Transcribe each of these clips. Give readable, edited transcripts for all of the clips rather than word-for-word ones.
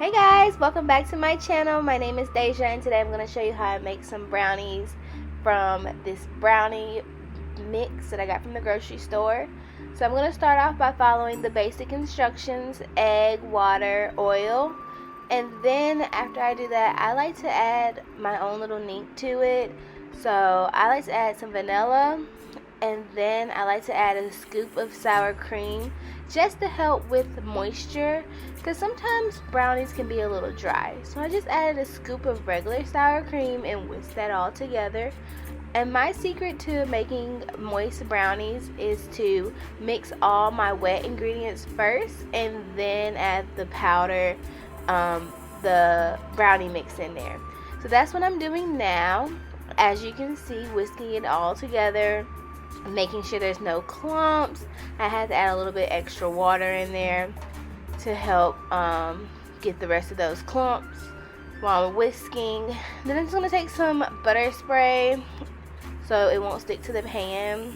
Hey guys, welcome back to my channel. My name is Deja and today I'm going to show you how I make some brownies from this brownie mix that I got from the grocery store. So I'm going to start off by following the basic instructions: egg, water, oil. And then after I do that, I like to add my own little neat to it. So I like to add some vanilla, and then I like to add a scoop of sour cream just to help with moisture, because sometimes brownies can be a little dry. So I just added a scoop of regular sour cream and whisked that all together. And my secret to making moist brownies is to mix all my wet ingredients first and then add the powder, the brownie mix in there. So that's what I'm doing now. As you can see, whisking it all together, making sure there's no clumps. I had to add a little bit extra water in there to help get the rest of those clumps while I'm whisking. Then I'm just going to take some butter spray so it won't stick to the pan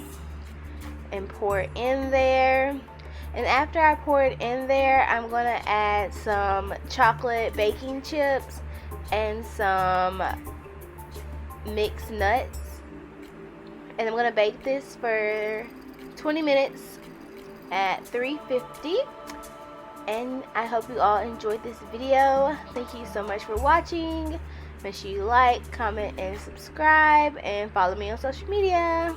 and pour it in there. And after I pour it in there, I'm going to add some chocolate baking chips and some mixed nuts. And I'm going to bake this for 20 minutes at 350. And I hope you all enjoyed this video. Thank you so much for watching. Make sure you like, comment, and subscribe, and follow me on social media.